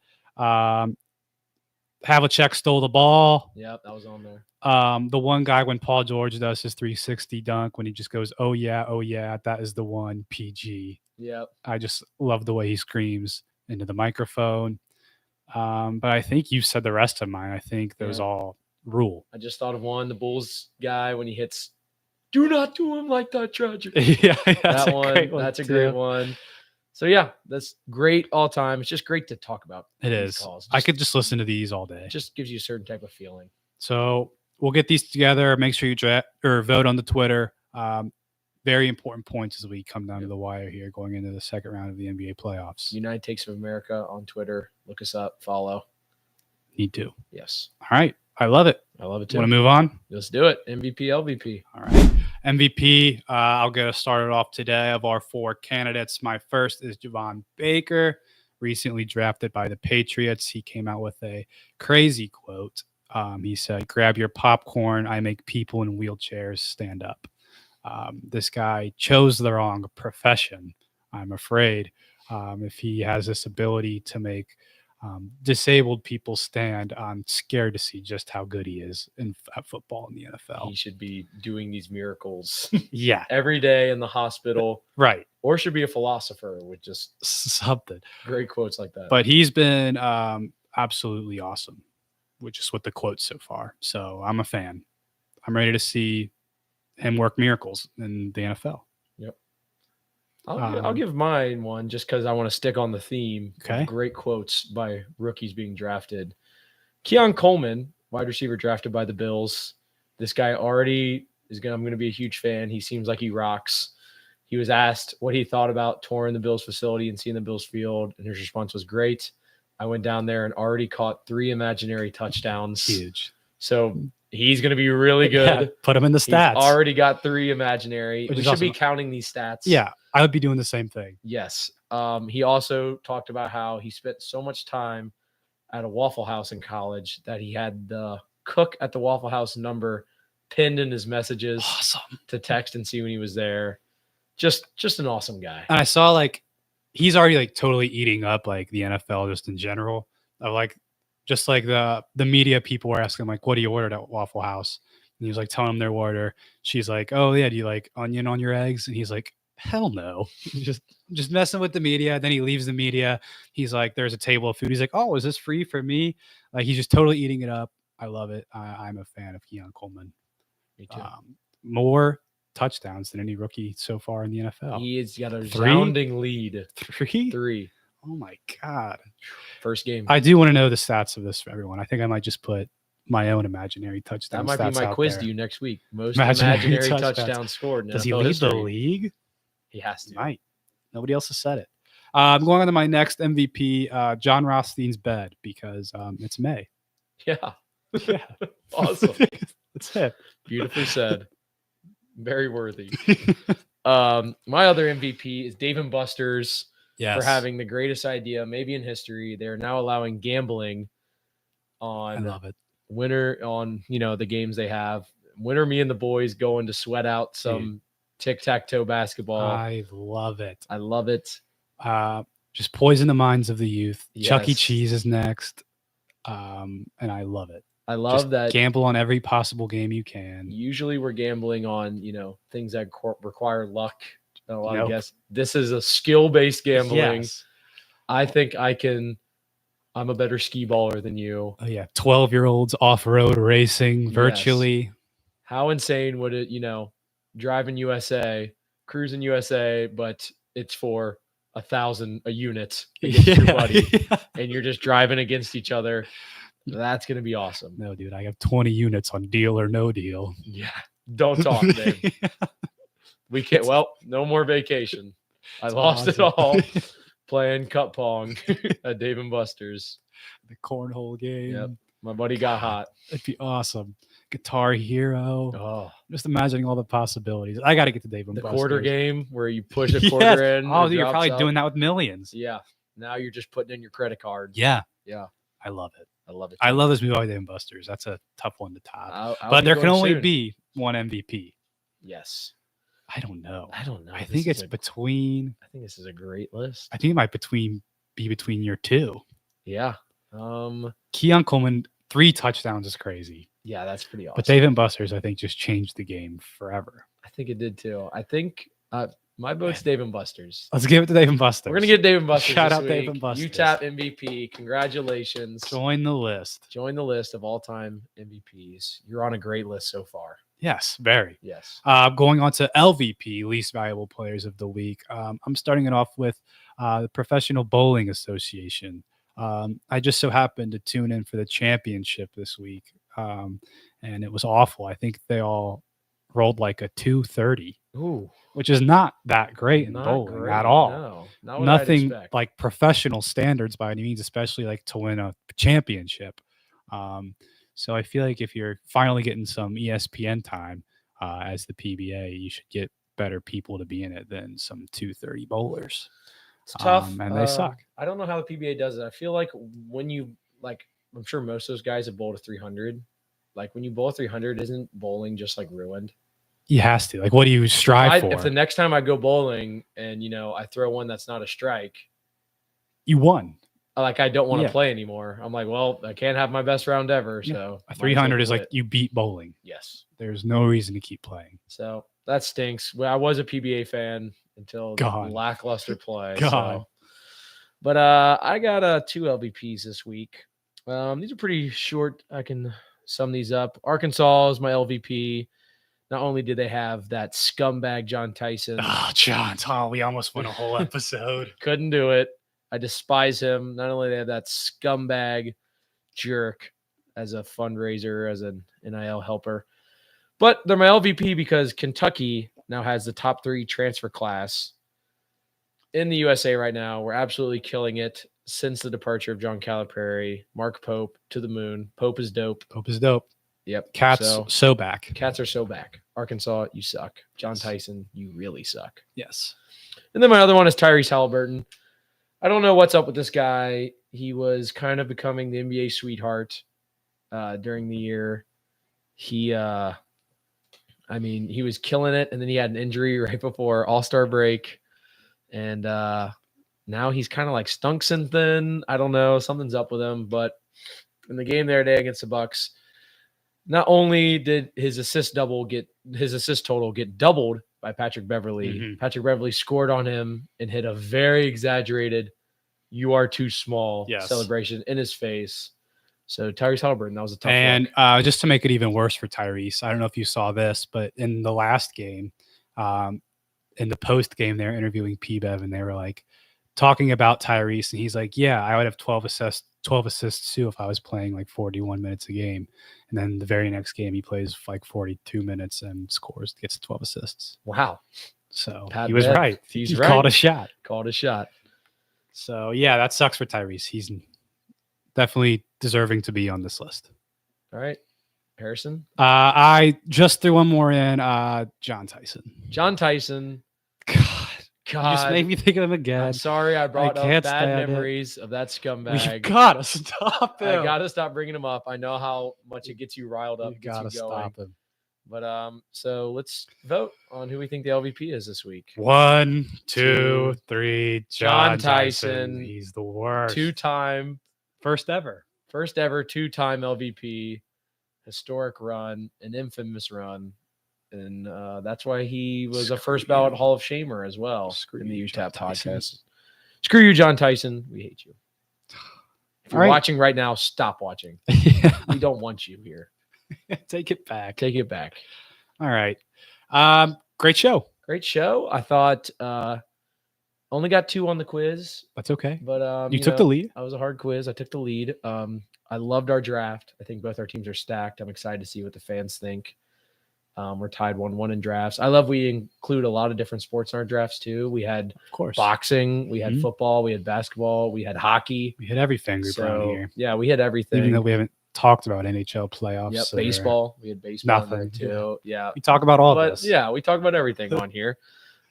Havlicek stole the ball. Yep, that was on there. The one guy when Paul George does his 360 dunk when he just goes, oh yeah, that is the one. PG. Yep. I just love the way he screams into the microphone. But I think you said the rest of mine. I think those Yeah. all rule. I just thought of one, the Bulls guy when he hits, do not do him like that, tragic. Yeah, that's That a one. great one. That's a too. great one. So yeah, that's great all time. It's just great to talk about. It these is. calls. I could just listen to these all day. It just gives you a certain type of feeling. So we'll get these together. Make sure you vote on the Twitter. very important points as we come down to the wire here going into the second round of the NBA playoffs. United Takes of America on Twitter. Look us up. Follow. Need to. Yes. All right. I love it. I love it too. Want to move on? Let's do it. MVP, LVP. All right. MVP, I'll get us started off today of our 4 candidates. My first is Javon Baker, recently drafted by the Patriots. He came out with a crazy quote. He said, "Grab your popcorn. I make people in wheelchairs stand up." This guy chose the wrong profession, I'm afraid. If he has this ability to make disabled people stand, I'm scared to see just how good he is at football in the NFL. He should be doing these miracles Yeah, every day in the hospital, right. or should be a philosopher with just Something. great quotes like that. But he's been absolutely awesome, which is what the quotes so far. So I'm a fan. I'm ready to see him work miracles in the NFL. Yep. I'll give mine one just because I want to stick on the theme. Okay. Of great quotes by rookies being drafted. Keon Coleman, wide receiver drafted by the Bills. This guy already I'm going to be a huge fan. He seems like he rocks. He was asked what he thought about touring the Bills facility and seeing the Bills field, and his response was great. I went down there and already caught 3 imaginary touchdowns. Huge. So he's going to be really good. Yeah, put him in the stats. He's already got 3 imaginary. Which We is should awesome. be counting these stats. Yeah, I would be doing the same thing. Yes. He also talked about how he spent so much time at a Waffle House in college that he had the cook at the Waffle House number pinned in his messages Awesome. to text and see when he was there. Just an awesome guy. And I saw like he's already like totally eating up like the NFL just in general. Of like just like the media people were asking like, what do you order at Waffle House? And he was like telling them their order. She's like, oh yeah, do you like onion on your eggs? And he's like, hell no. just messing with the media. Then he leaves the media. He's like, there's a table of food. He's like, oh, is this free for me? Like he's just totally eating it up. I love it. I'm a fan of Keon Coleman. Me too. More touchdowns than any rookie so far in the NFL. He has got a 3? resounding lead. 3? 3. Oh my God. First game. I do want to know the stats of this for everyone. I think I might just put my own imaginary touchdown. That might be stats my out quiz there. to you next week. Most Imaginary imaginary touchdowns. touchdowns scored. In Does he NFL lead history. the league? He has to. Might. Nobody else has said it. I'm going on to my next MVP, John Rothstein's bed, because it's May. Yeah. Yeah. Awesome. That's it. Beautifully said. Very worthy. My other MVP is Dave & Buster's for having the greatest idea maybe in history. They're now allowing gambling I on love it. the games they have. Winter, me and the boys going to sweat out some tic-tac-toe basketball. I love it. I love it. Just poison the minds of the youth. Chuck E. Yes. Cheese is next. And I love it. I love Just that. gamble on every possible game you can. Usually we're gambling on, things that require luck. A lot of Nope. guess. This is a skill-based gambling. Yes. I think I'm a better skee baller than you. Oh yeah, 12-year-olds off-road racing virtually. How insane would it, driving USA, cruising USA, but it's for 1,000 a unit against your buddy, and you're just driving against each other. That's gonna be awesome. No, dude, I have 20 units on Deal or No Deal. Yeah, don't talk, Dave. We can't. Well, no more vacation. I lost it all playing cup pong at Dave & Buster's. The cornhole game. Yep. My buddy got hot. It'd be awesome. Guitar Hero. Oh, Just imagining all the possibilities. I got to get to Dave & the Buster's. quarter game where you push a Yes. quarter in. Oh, it dude, you're drops probably out. doing that with millions. Yeah. Now you're just putting in your credit card. Yeah. Yeah. I love it. I love it. I love this movie by Dave & Buster's. That's a tough one to top. I'll But be there can going only soon. be one MVP. Yes. I don't know. I don't know. I This think is it's between. I think this is a great list. I think it might be between your two. Yeah. Keon Coleman, 3 touchdowns is crazy. Yeah, that's pretty awesome. But Dave & Buster's, I think, just changed the game forever. I think it did too. I think my vote's Dave & Buster's. Let's give it to Dave & Buster's. We're gonna get Dave & Buster's. Shout this out Dave week. & Buster's. UTAP MVP. Congratulations. Join the list. Join the list of all-time MVPs. You're on a great list so far. Yes, very. Yes. Going on to LVP, least valuable players of the week. I'm starting it off with the Professional Bowling Association. I just so happened to tune in for the championship this week, and it was awful. I think they all rolled like a 230, Ooh, which is not that great in not bowling great. at all. No, not what I'd Nothing expect. like professional standards by any means, especially like to win a championship. So I feel like if you're finally getting some ESPN time as the PBA, you should get better people to be in it than some 230 bowlers. It's tough, and they suck. I don't know how the PBA does it. I feel like when you I'm sure most of those guys have bowled a 300. Like when you bowl a 300, isn't bowling just like ruined? He has to. Like, what do you strive for? If the next time I go bowling and I throw one that's not a strike, you won. like I don't want to Yeah. play anymore. I'm like, well, I can't have my best round ever. Yeah. So A 300 is like you beat bowling. Yes. There's no reason to keep playing. So that stinks. Well, I was a PBA fan until Gone. lackluster play. God. So. But I got 2 LVPs this week. These are pretty short. I can sum these up. Arkansas is my LVP. Not only did they have that scumbag John Tyson. Oh, John, we almost went a whole episode. Couldn't do it. I despise him. Not only they have that scumbag jerk as a fundraiser, as an NIL helper, but they're my LVP because Kentucky now has the top 3 transfer class in the USA right now. We're absolutely killing it since the departure of John Calipari. Mark Pope to the moon. Pope is dope. Pope is dope. Yep. Cats so back. Cats are so back. Arkansas, you suck. John Tyson, you really suck. Yes. And then my other one is Tyrese Halliburton. I don't know what's up with this guy. He was kind of becoming the NBA sweetheart during the year. He was killing it, and then he had an injury right before All-Star break. And now he's kind of like stunk since then. I don't know. Something's up with him. But in the game there today against the Bucks, not only did his assist total get doubled by Patrick Beverly. Mm-hmm. Patrick Beverly scored on him and hit a very exaggerated "you are too small" celebration in his face. So Tyrese Halliburton, that was a tough one. And just to make it even worse for Tyrese, I don't know if you saw this, but in the last game, in the post game, they're interviewing P-Bev, and they were like talking about Tyrese, and he's like, "Yeah, I would have 12 assists too if I was playing like 41 minutes a game." And then the very next game, he plays like 42 minutes and gets 12 assists. Wow! So Pat he was Bev, right. He's he right. Called a shot. Called a shot. So yeah, that sucks for Tyrese. He's definitely deserving to be on this list. All right, Harrison. I just threw one more in. John Tyson. John Tyson. God, you just made me think of him again. I'm sorry, I brought up can't bad stand memories of that scumbag. You gotta stop him. I gotta stop bringing him up. I know how much it gets you riled up. You gotta stop him. But so let's vote on who we think the LVP is this week. 1, 2, 3. John Tyson. He's the worst. First ever 2-time LVP, historic run, an infamous run. And that's why he was a first ballot Hall of Shamer as well in the UTAP podcast. Screw you, John Tyson. We hate you. If you're watching right now, stop watching. Yeah. We don't want you here. Take it back. Take it back. All right. Great show. Great show. I thought only got 2 on the quiz. That's okay. But you took the lead. I was a hard quiz. I took the lead. I loved our draft. I think both our teams are stacked. I'm excited to see what the fans think. We're tied 1-1 in drafts. I love we include a lot of different sports in our drafts too. We had boxing, we had football, we had basketball, we had hockey. We hit every finger around here. Yeah, we had everything. Even though we haven't talked about NHL playoffs. Yep, baseball. We had baseball nothing too. Yeah. We talk about all this. Yeah, we talk about everything on here.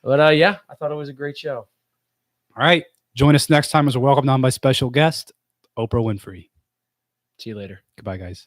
But yeah, I thought it was a great show. All right. Join us next time as we're welcomed on by special guest, Oprah Winfrey. See you later. Goodbye, guys.